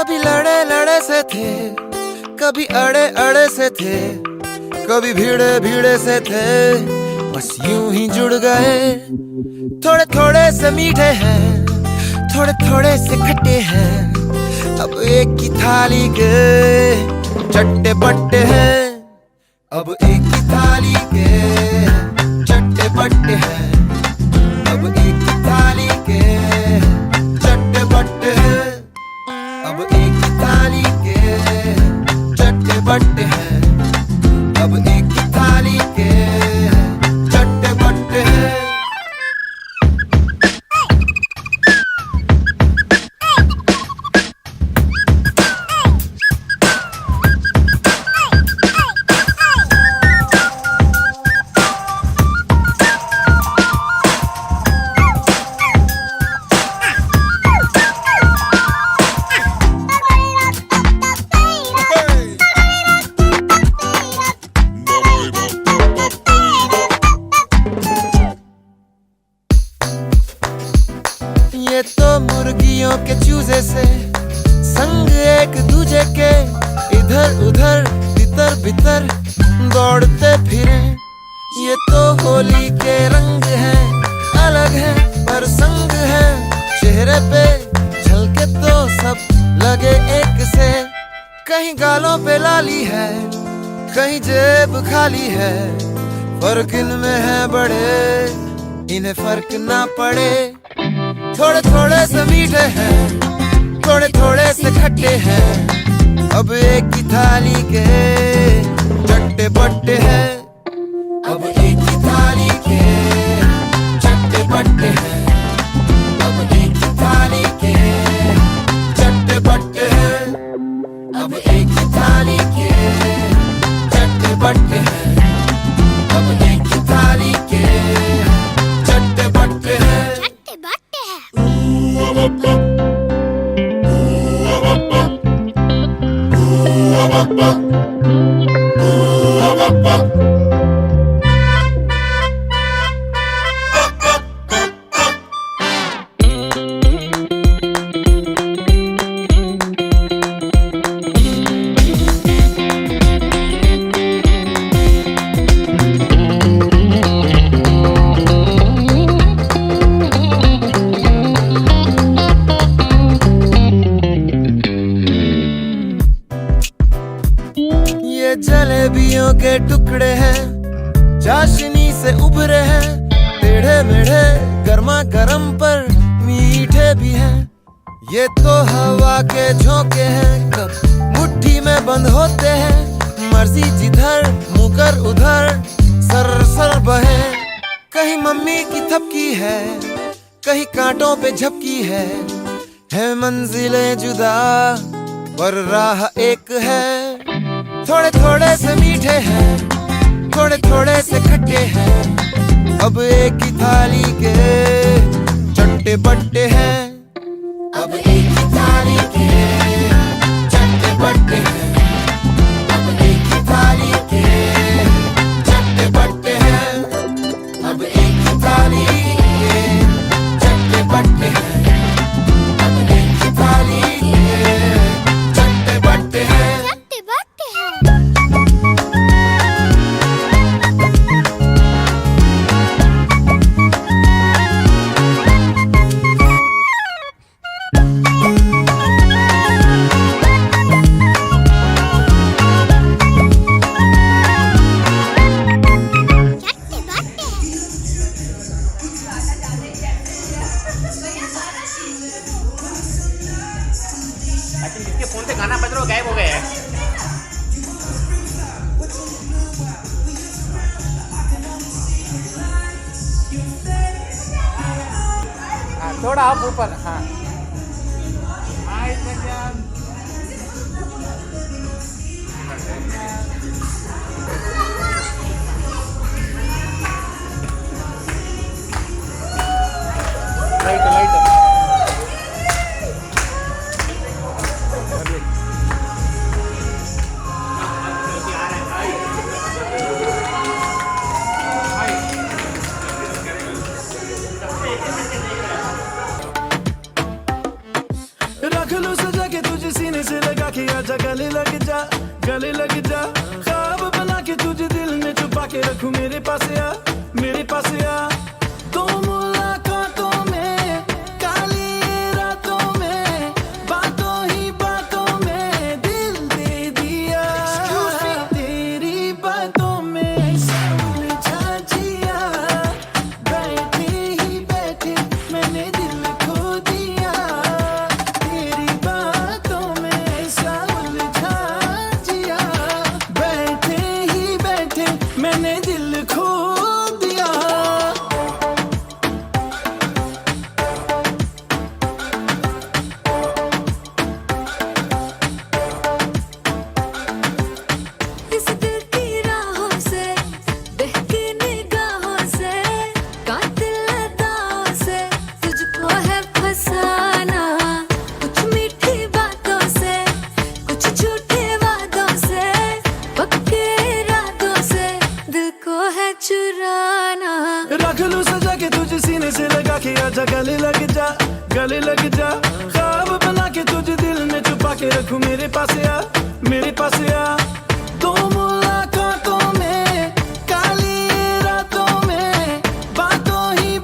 कभी लड़े लड़े से थे, कभी अड़े अड़े से थे, कभी भीड़े भीड़े से थे, बस यूं ही जुड़ गए। थोड़े थोड़े से मीठे हैं, थोड़े थोड़े से खट्टे हैं, अब एक की थाली के चट्टे बट्टे हैं। अब एक ही थाली के चट्टे बट्टे हैं, अब एक ही थाली के चट्टे बट्टे हैं, अब एक ही थाली के चट्टे बट्टे हैं, अब एक ही थाली के चट्टे बट्टे हैं। ये तो मुर्गियों के चूजे से संग एक दूजे के इधर उधर तितर बितर दौड़ते फिरे। ये तो होली के रंग हैं, अलग हैं पर संग हैं, चेहरे पे झलके तो सब लगे एक से। कहीं गालों पे लाली है, कहीं जेब खाली है, फर्क इनमें है बड़े, इन्हें फर्क ना पड़े। थोड़े थोड़े से मीठे हैं, थोड़े थोड़े से खट्टे हैं, अब एक ही थाली के चट्टे बट्टे हैं, अब एक ही थाली के चट्टे बट्टे हैं, अब एक ही थाली के चट्टे बट्टे हैं, अब एक ही थाली के चट्टे बट्टे हैं, अब एक ही थाली के चट्टे बट्टे हैं। ये जलेबियों के टुकड़े हैं, चाशनी से उभरे हैं, टेढ़े मेढ़े गर्मा गर्म पर मीठे भी हैं। ये तो हवा के झोंके हैं, कब मुट्ठी में बंद होते हैं, मर्जी जिधर मुकर उधर सर सर बहे। कहीं मम्मी की थपकी है, कहीं कांटों पे झपकी है मंजिलें जुदा पर राह एक है। थोड़े थोड़े से मीठे हैं, थोड़े थोड़े से खट्टे हैं, अब एक ही थाली के चट्टे बट्टे हैं, अब एक ही थाली के चट्टे बट्टे हैं, अब एक ही थाली के चट्टे बट्टे हैं, अब एक ही थाली के चट्टे बट्टे हैं, अब एक ही थाली के चट्टे बट्टे हैं। जिसके फोन से गाना बज रहा गायब हो गया है। थोड़ा आप ऊपर। हाँ लाइट लाइट के आजा गले लग जा, गले लग जा। ख्वाब बना के तुझे दिल में छुपा के रखूं, मेरे पास आ, मेरे पास आ। तो मुलाकातों में, काली रातों में, बातों ही बातों में दिल दे दिया। तेरी बातों में उलझा जिया, बैठे ही बैठे मैंने दिल खो दिया। तेरी बातों में उलझा जिया, बैठे ही बैठे मैंने दिल खो दिया। इस दिल की राहों से, बहकी निगाहों से, कातिल अदाओं से तुझको है फसाना। कुछ मीठी बातों से, कुछ झूठे वादों से, पक्के इरादों से दिल को है चुराना। रख लूं सजा के तुझे सीने से लगा के आजा गले लग जा, गले लग जा। ख्वाब बना के तुझे दिल में छुपा के रखूं, मेरे पास आ, मेरे पास आ। तो मुलाकातों में, काली रातों में, बातों ही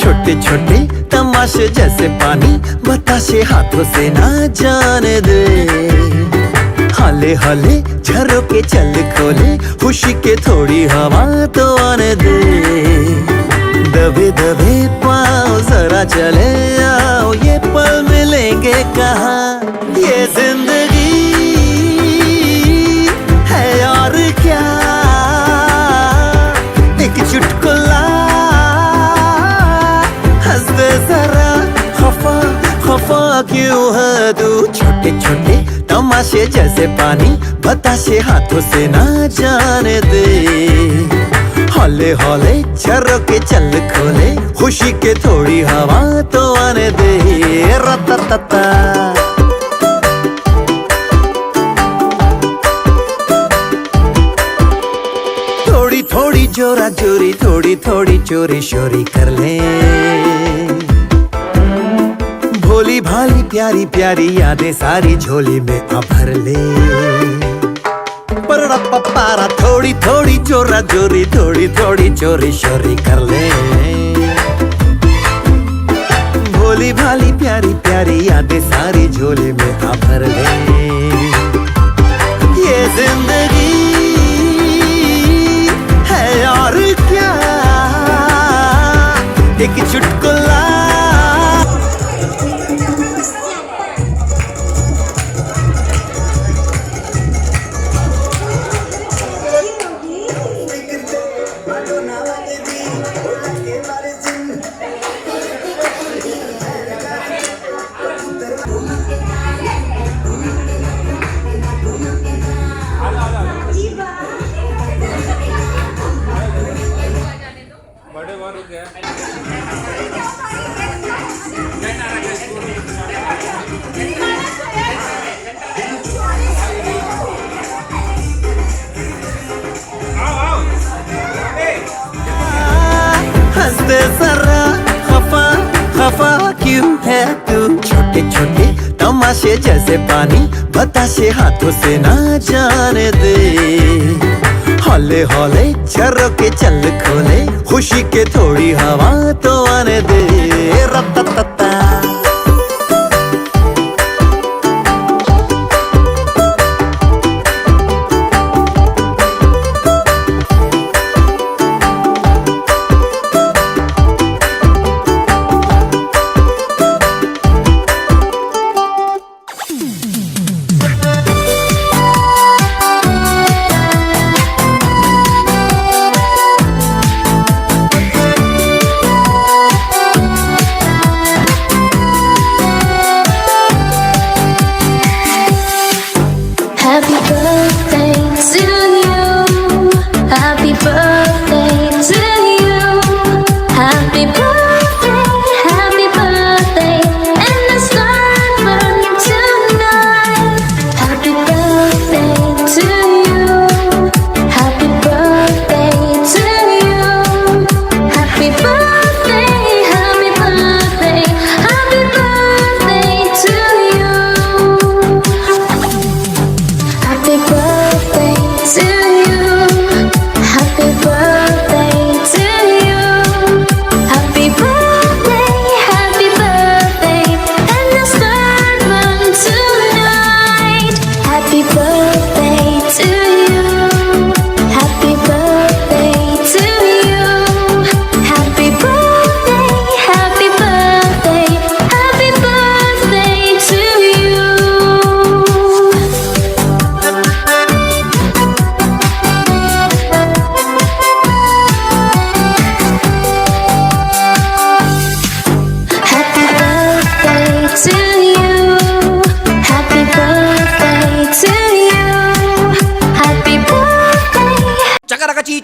छोटे छोटे तमाशे जैसे पानी, बताशे हाथों से ना जाने दे। हाले हाले झरोके चल खोले, खुशी के थोड़ी हवा तो आने दे। दबे दबे पाँव जरा चले आओ, ये पल मिलेंगे कहाँ। ये जिंदगी है और क्या, एक चुटकुला हंस दे जरा। खफा खफा क्यों है तू, छोटे छोटे तमाशे जैसे पानी, बताशे हाथों से ना जाने दे। हौले हौले झरोके चल खोले, खुशी के थोड़ी हवा तो आने दे। रततता थोड़ी थोड़ी जोरा जोरी, थोड़ी थोड़ी चोरी शोरी कर ले। भोली भाली प्यारी प्यारी यादें सारी झोली में आ भर ले। पर पारा थोड़ी थोड़ी जोरा जोरी, थोड़ी थोड़ी चोरी शोरी कर ले। भोली भाली प्यारी प्यारी यादें सारी झोली में आ भर ले। ये जिंदगी है और क्या, एक चुटकुला। बड़े बार रुक गया। हंस दे जरा, खफा खफा क्यों है तू। छोटे छोटे तमाशे जैसे पानी, बताशे हाथों से ना जाने दे। हौले हौले झरोके चल खोले, खुशी के थोड़ी हवा तो आने दे। रततता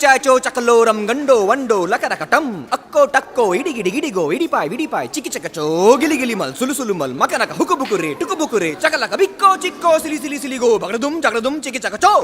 చాచో చకలోరం గండో వండో లకరకటం అక్కో టక్కో ఇడిగిడి గిడిగో ఇడిపాయ్ విడిపాయ్ చికి చకచో గిలిగిలి మల్ సులుసులు మల్ మకనక హుకుబుకురే టుకుబుకురే చకలక బిక్కో చిక్కో సిలి సిలి సిలిగో బగడదుం జగడదుం చికి చకచో.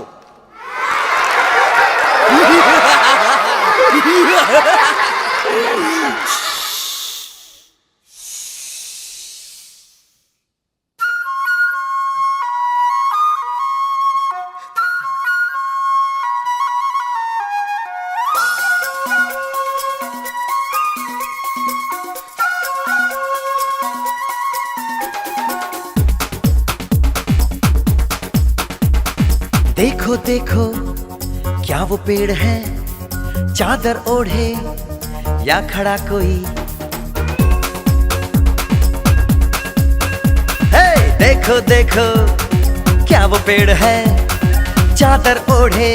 देखो देखो क्या वो पेड़ है, चादर ओढ़े या खड़ा कोई. हे देखो देखो क्या वो पेड़ है, चादर ओढ़े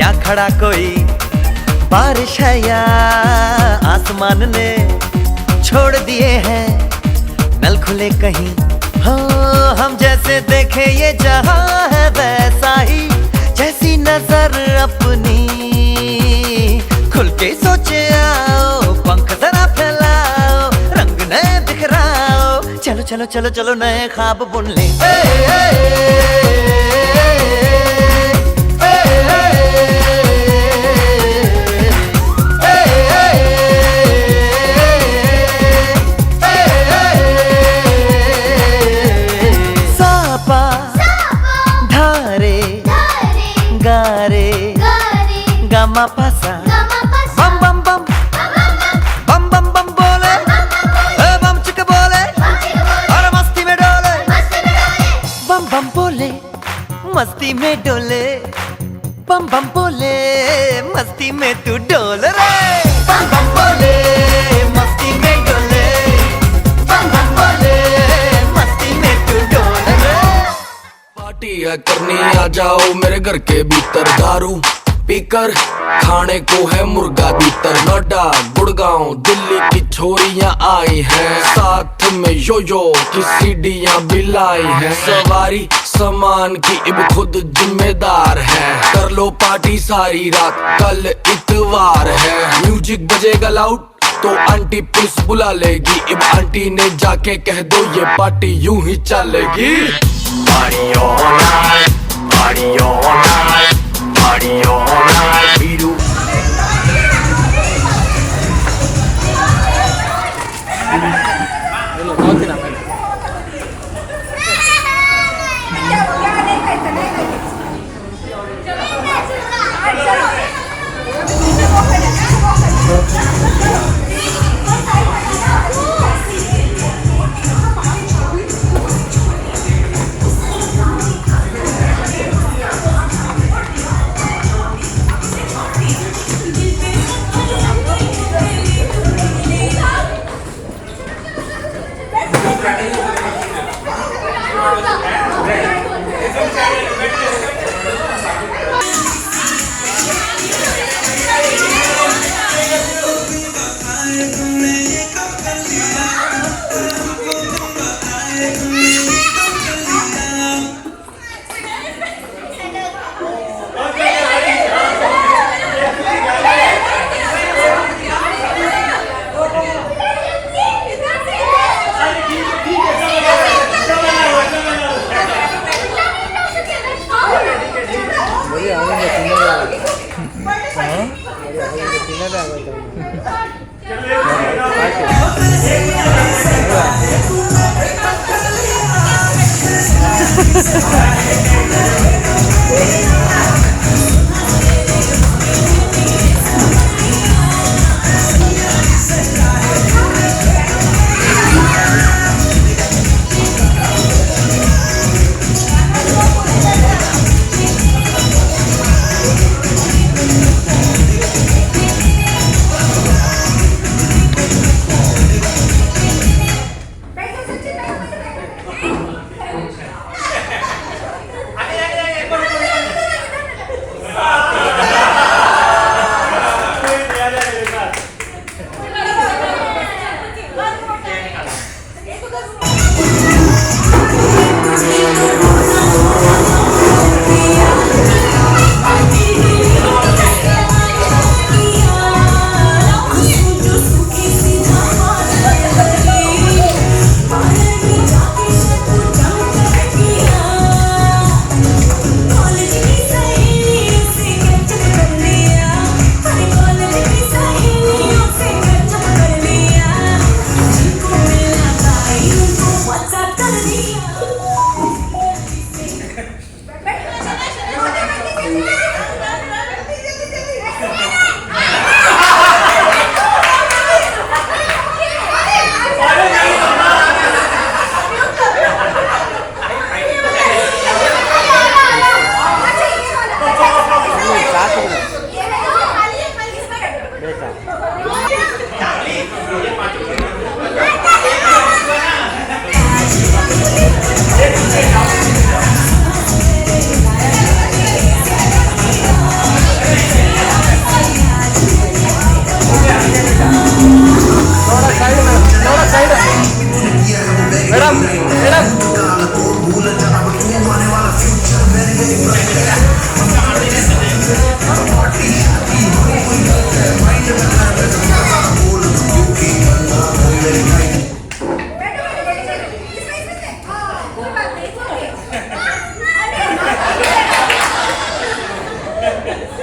या खड़ा कोई. बारिश है या आसमान ने छोड़ दिए हैं नल खुले कहीं. हाँ हम जैसे देखे ये जहां है वैसा ही, जैसी नजर अपनी खुल के सोचे आओ. पंख जरा फैलाओ, रंग नए बिखराओ, चलो चलो चलो चलो नए ख्वाब बुन ले. गमा पासा बम बम बम बम बम बम बोले बम चिक बोले और मस्ती में डोले. बम बम बोले मस्ती में डोले, बम बम बोले मस्ती में तू डोल रे. बम बम बोले मस्ती में डोले, बम बम बोले मस्ती में तू डोल रे. पार्टी है करनी आ जाओ मेरे घर के भीतर, दारू पीकर खाने को है मुर्गा भीतर. नोएडा गुड़गांव दिल्ली की छोरियां आई हैं, साथ में यो यो की सीढ़ियां भी लाई हैं. सवारी सामान की इब खुद जिम्मेदार है, कर लो पार्टी सारी रात कल इतवार है. म्यूजिक बजेगा लाउड तो आंटी पुलिस बुला लेगी, इब आंटी ने जाके कह दो ये पार्टी यूं ही चलेगी. Party all night, party all night, party all night. Biru.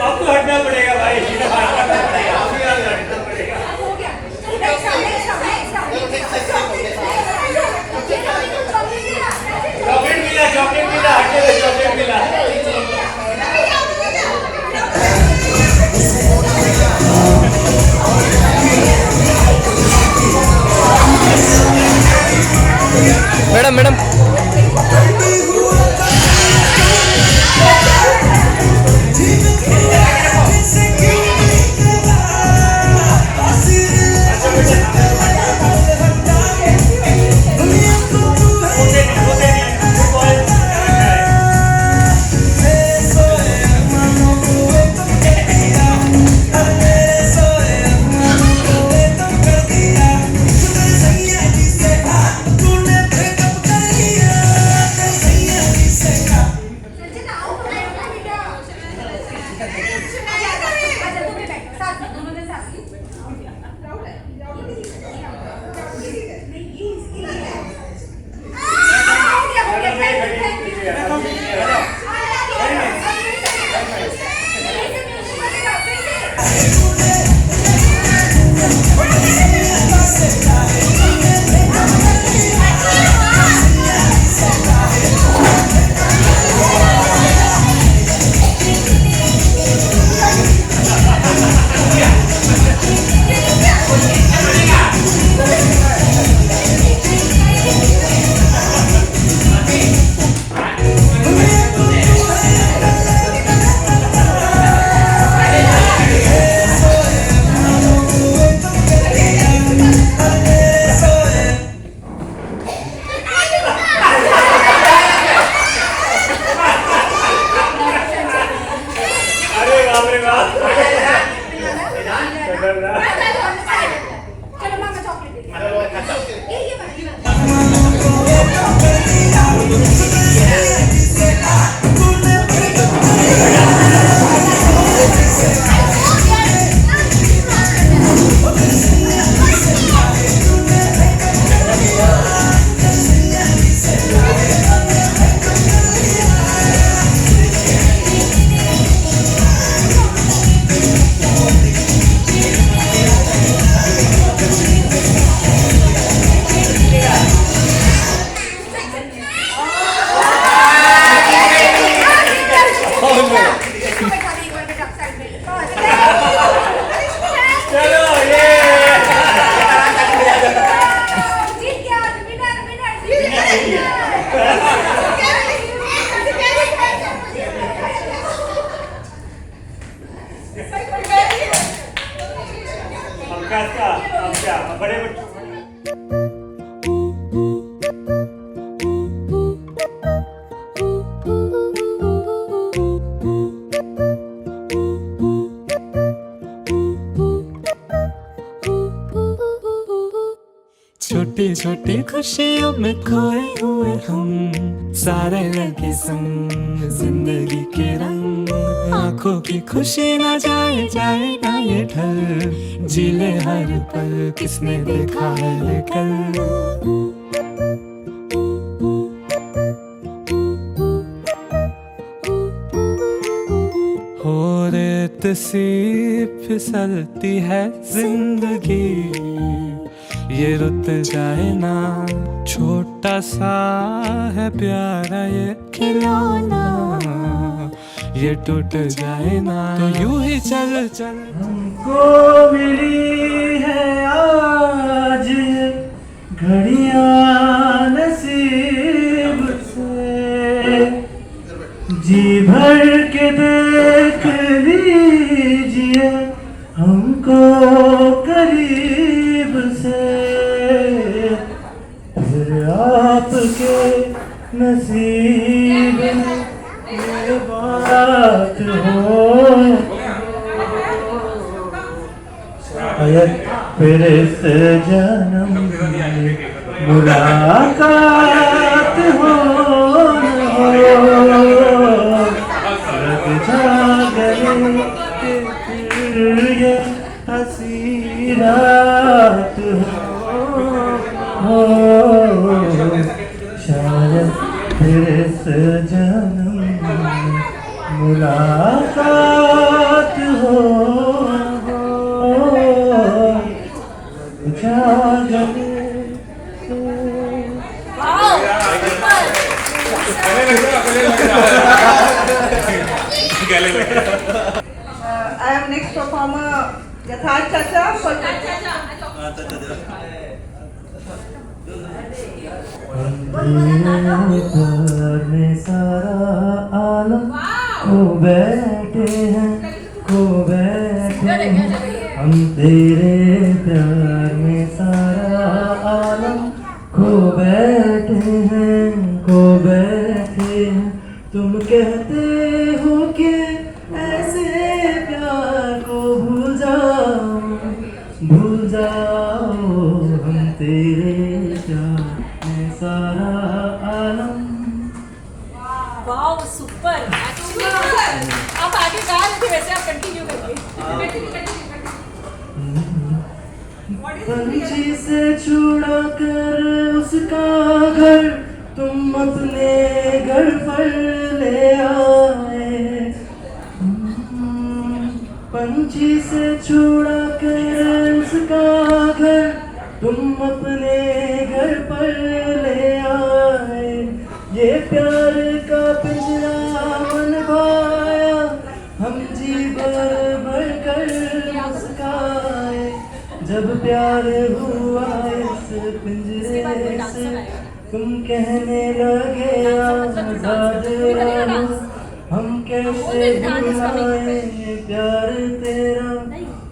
आपको हटना पड़ेगा भाई। चॉकलेट मिला, हटके चॉकलेट मिला। मैडम मैडम छोटी छोटी खुशियों में खोए हुए हम, सारे लगे संग जिंदगी के रंग। आंखों की खुशी ना जाए जाए ना ये ढल, जीले हर पल किसने देखा है कल। हो रेत सी फिसलती है जिंदगी, ये रुत जाए ना। छोटा सा है प्यारा ये खिलौना, ये टूट जाए ना। तो यूं ही चल चल हमको मिली है आज घड़ियां नसीब से, जी भर के देख लीजिए हमको करीब से। फिर आपके नसीब में ये बात हो, शायद फिर इस जन्म में मुलाकात हो न हो, लग जा गले के फिर ये हंसी रात हो, शायद फिर इस जन्म में मुलाकात हो जागने I am next performer Yatharth Chacha. में सारा आलम खो बैठे हैं, खो बैठे हैं हम तेरे प्यार में सारा आलम खो बैठे हैं, खो बैठे हैं। तुम कहते हो कि ऐसे प्यार को भूल जाओ हम तेरे प्यार में सारा आलम। Wow super. आप आगे गा रहे थे वैसे आप कंटिन्यू करिए। पंछी से छुड़ा कर उसका घर तुम अपने घर पर ले आए, पंछी से छुड़ा कर उसका घर तुम अपने घर पर ले आए। ये प्यार का पिंजरा बनवाया, हम जी भर कर मुस्काए। जब प्यार हुआ इस पिंजरे से तुम कहने लगे आजाद रहो, हम कैसे भुलाए प्यार तेरा।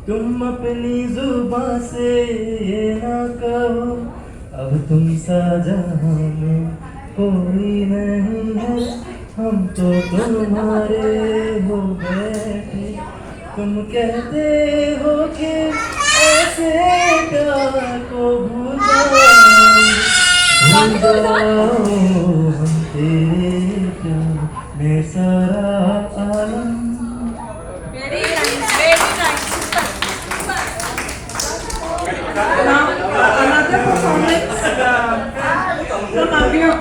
तुम अपनी जुबां से ये ना कहो, अब तुम सा जहां में कोई नहीं है, हम तो तुम्हारे हो बैठे। तुम कहते हो कि ऐसे प्यार को भूल जाओ हम तेरे प्यार में सारा आलम। Very nice, very nice. Now another performance from Avio.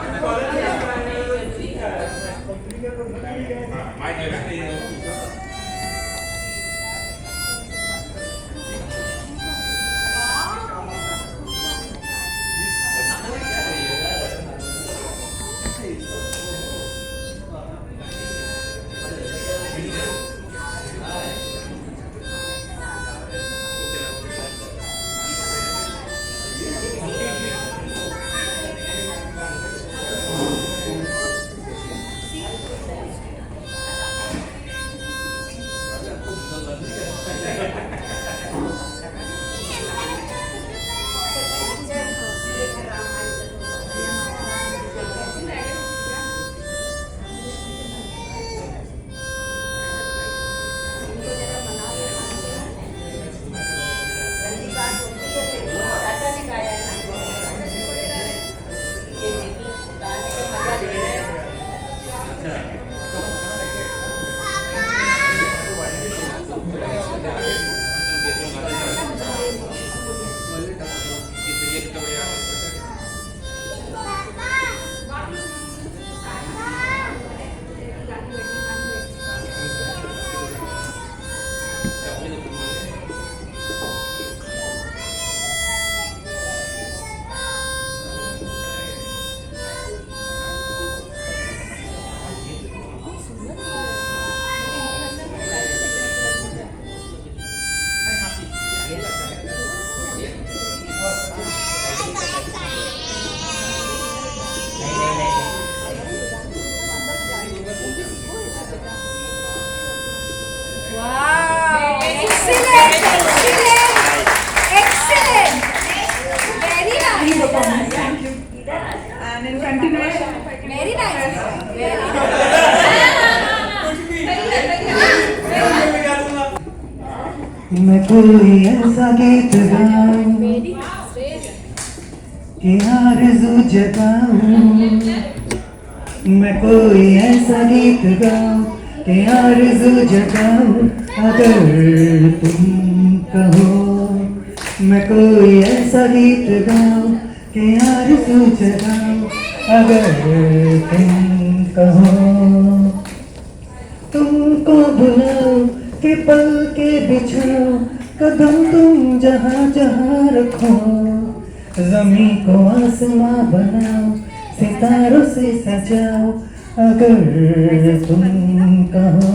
And in continuation, Very nice. मैं कोई ऐसा गीत गाऊं कि आरज़ू जगाऊं, मैं कोई ऐसा गीत गाऊं कि आरज़ू जगाऊं, अगर तुम कहो। मैं कोई ऐसा गीत गाऊं कि आरज़ू जगाऊं, अगर तुम कहो। तुमको बुलाओ कि पल के बिछाओ, कदम तुम जहाँ जहाँ रखो। ज़मीं को आसमां बनाओ, सितारों से सजाओ, अगर तुम कहो।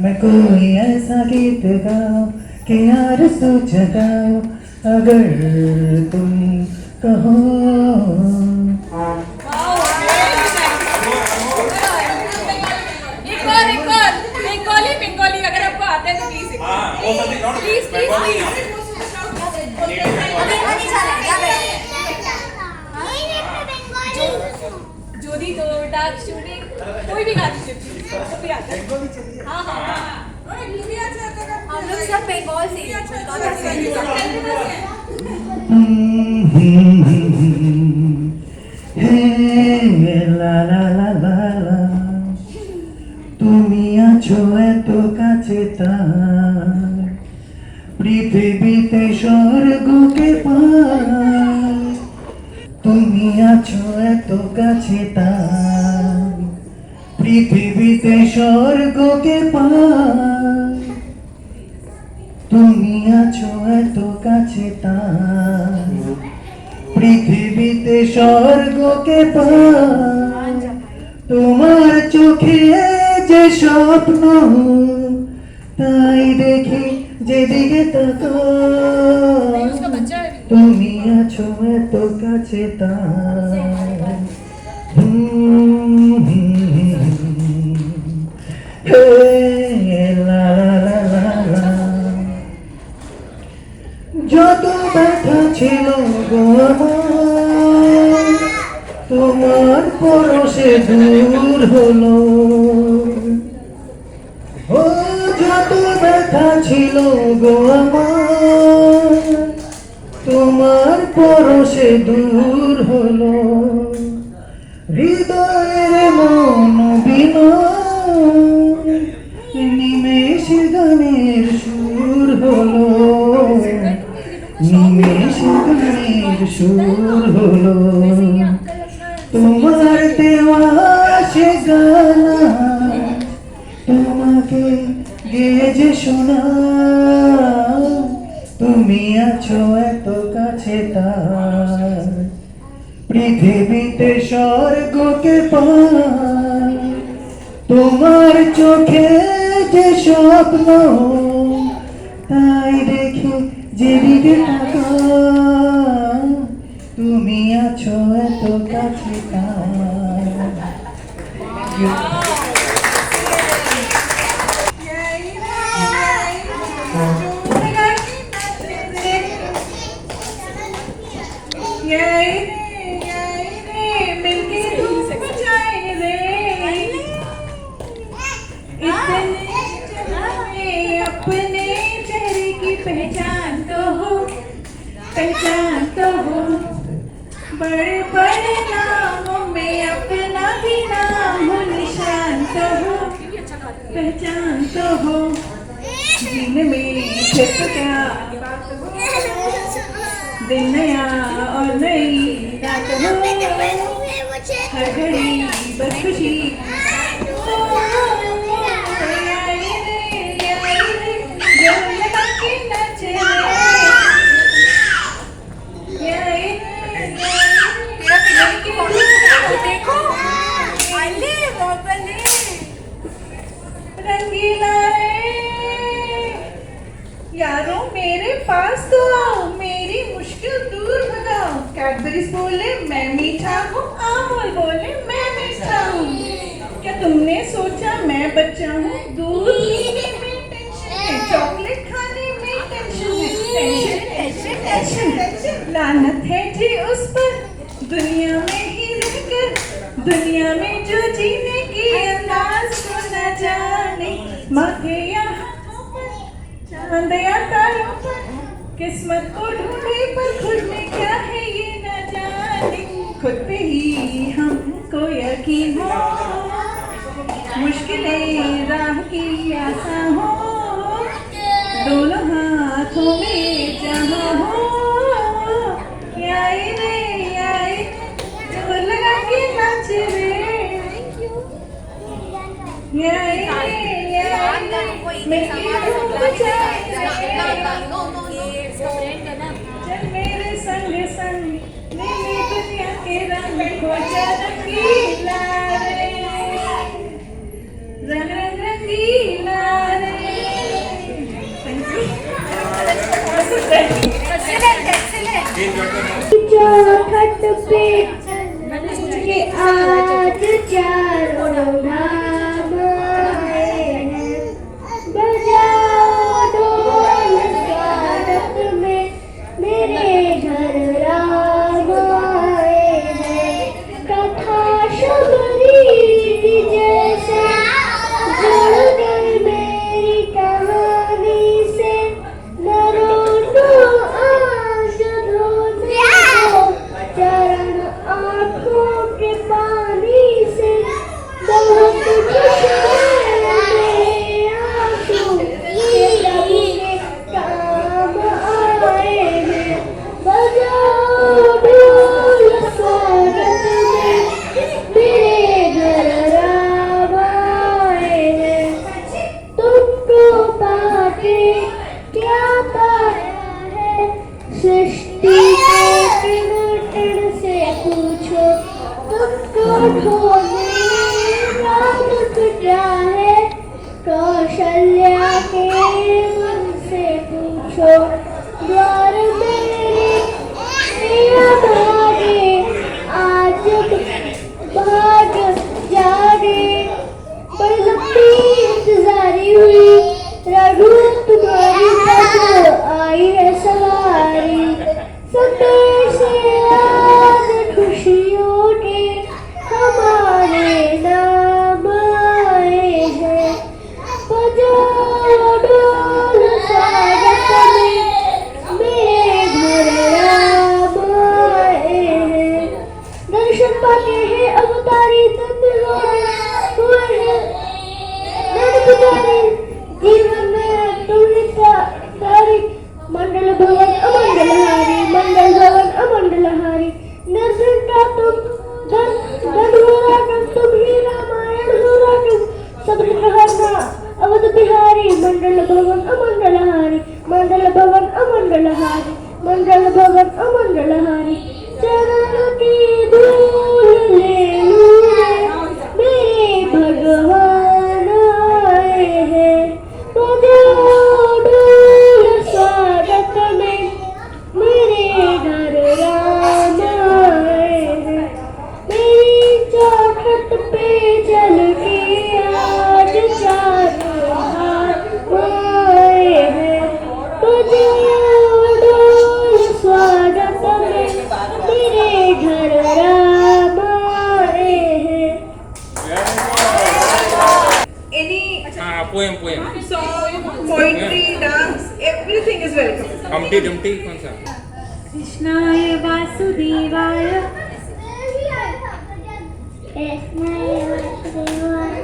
मैं कोई ऐसा गीत गाओ कि आरज़ू जगाओ, अगर तुम कहो। एक और बंगाली अगर आपको आता है तो प्लीज प्लीज जोड़ी तो डाक शूटिंग कोई भी गा दीजिए तो भी आता है। हाँ हाँ हम लोग सब बंगाल से লা লা লা লা লা, তুমি আছো এত কাছে তার, পৃথিবীতে স্বর্গকে পার। তুমি আছো এত কাছে তার, পৃথিবীতে স্বর্গকে পার। তুমি আছো এত কাছে তার, পৃথিবীতে স্বর্গকে পার। তোমার চোখে যে স্বপ্ন, তাই দেখি যেদিকে তাকাই। उसका बच्चा है তুমি আছো এত কাছে তার। হে লা লা লা লা, যত ব্যথা ছিল গো আমার, তোমার পরশে দূর হলো। ও যত ব্যথা ছিল গো আমার, তোমার পরশে দূর হলো। হৃদয়ের মন বিনয়, নিমেষ গানের সুর হলো। নিমেষ গানের সুর হলো। তোমার দেওয়া সে গানা, তোমাকে গেয়ে যে শোনা। তুমি আছো এত কাছে তার, পৃথিবীতে স্বর্গকে পার। তোমার চোখে যে স্বপ্ন, তাই দেখি যেদিকে তাকাই। তুমি আছো এত কাছে তার। मिलके धूप जाए रे, इतने अपने चेहरे की पहचान तो हो, पहचान तो हो। बड़े बड़े नामों में अपना भी नाम हो, निशान तो हो, पहचान तो हो। दिन में छिप क्या दिन नया और नई रात हो, हर घड़ी बस खुशी। देखो रंगीला यारों मेरे पास तो आओ, मेरी मुश्किल दूर भगाओ। कैडबरीज बोले मैं मीठा हूँ, अमूल बोले मैं मीठा हूँ। क्या तुमने सोचा मैं बच्चा हूँ? दूध पीने में टेंशन है, चॉकलेट खाने में टेंशन है। टेंशन टेंशन टेंशन टेंशन, लानत है जी उस पर दुनिया में ही रहकर, दुनिया में जो जीने की अंदाज को न जाने। माथे या हाथों पर, चांद या तारों पर, किस्मत को ढूंढे पर खुद में क्या है ये न खुद पे ही हमको यकीन हो, मुश्किलें राह की आसान हो, दोनों हाथों में जहाँ हो, याई रे याई जोर लगा के नाच रे, याई रे याई मेरी रूह बचाए चल मेरे संग संग नीली दुनिया के रंग को रंगीला रे, रंग रंग रंगीला रे। चौखट पे के आज चारों धाम आए हैं, बजाओ ढोल स्वागत में मेरे घर राम आए हैं। कथा शबरी जैसे जुड़ गई मेरी कहानी से, न रोटो आज धोने को चरण आँखों के पानी से, बहुत खुश मेरे आंसू ये लब के काम आए हैं। बजाओ ढोल स्वागत में मेरे घर राम आए हैं। तुमको पाके क्या पाया है, सृष्टि के किरण से पूछो, तुमको ढोने राम क्या है, कौशल्या के मन से पूछो। द्वार मेरे प्रिय भागे आज भाग जागे, बड़ी लंबी इंतजारी हुई, रघु तुम्हारी कब आई है सवारी। संदेश आज खुशियों के हमारे नाम आए हैं। बजाओ ढोल स्वागत में मेरे घर राम आए हैं। दर्शन पाके है अवतारी तब हुए हैं नर पुजारी, जीवन में तुम्हें तारी। मंडल भवन अमंडलहारी, मंडल भवन अमंडलहारी, निर्धन का तुम धन हो राटम, तुम ही रामायण हो राटम, सब कहना अवध बिहारी। मंडल भवन अमंडलहारी, मंडल भवन अमंडलहारी, मंडल भवन अमंडलहारी। चरण की धूल ले लूं मेरे भगवान आए हैं। बजाओ ढोल स्वागत में मेरे घर राम आए हैं। मेरी चौखट पे चल के आज चारों धाम आए हैं। बजाओ ढोल स्वागत में मेरे घर राम आए हैं। Any poem song, poetry, dance, everything is welcome. हमटी Dumpty कौन सा? कृष्णाय वासुदेवाय कृष्णाय वासुदेवाय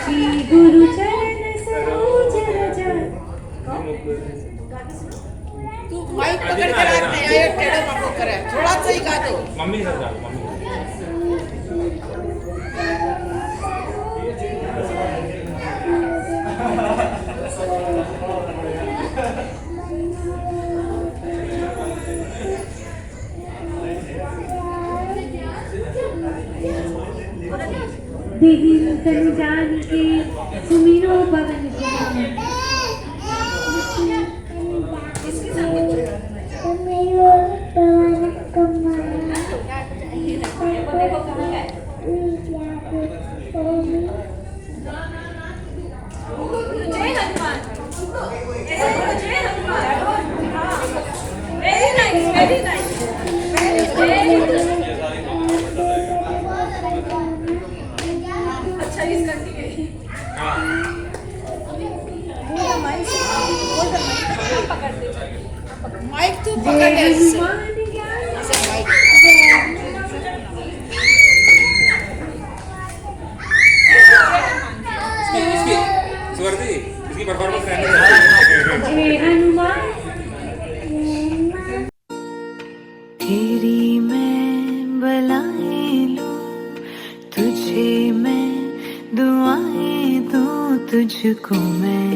श्री गुरु चरण सरोज रज। माइक पकड़ के रखते हैं, ये टेढ़ा पकड़ करे, थोड़ा सा ही गा दो। मम्मी सर गा मम्मी। देहि तनु जान के सुमिरो पवन कुमार। जय हनुमान, जय Hanuman. Very nice, very nice. जय हनुमान ज्ञान इसकी स्वर्दी इसकी परफॉर्मेंस रहने दो। जय हनुमान तेरी मैं बलाएं लूं, तुझे मैं दुआएं दूं, तुझको मैं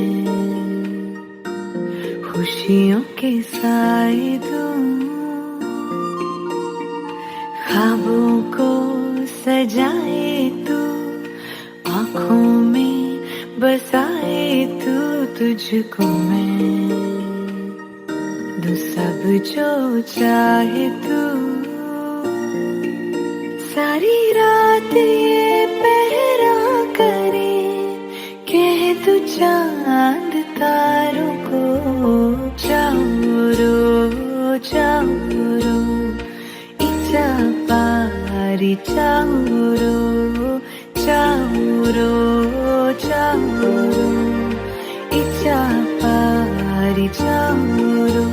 खुशियों के साए दूं, ख्वाबों को सजाए तू, आँखों में बसाए तू, तुझको मैं दूं सब जो चाहे तू। सारी रात ये पहरा करे, कह तू चांद तारों को, चारो चारो इचा पारी चारो चारो चारो इचा पारी चारो।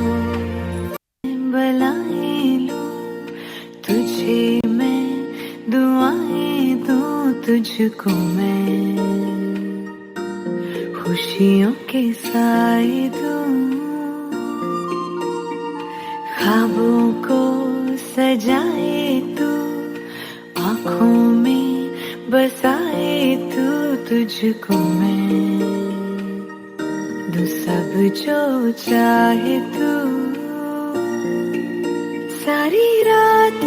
बलाएं लूं, तुझे मैं दुआएं दूं, तुझको मैं खुशियों के साए दूं, ख्वाबों को सजाए तू, आँखों में बसाए तू, तुझको मैं दूं सब जो चाहे तू। सारी रात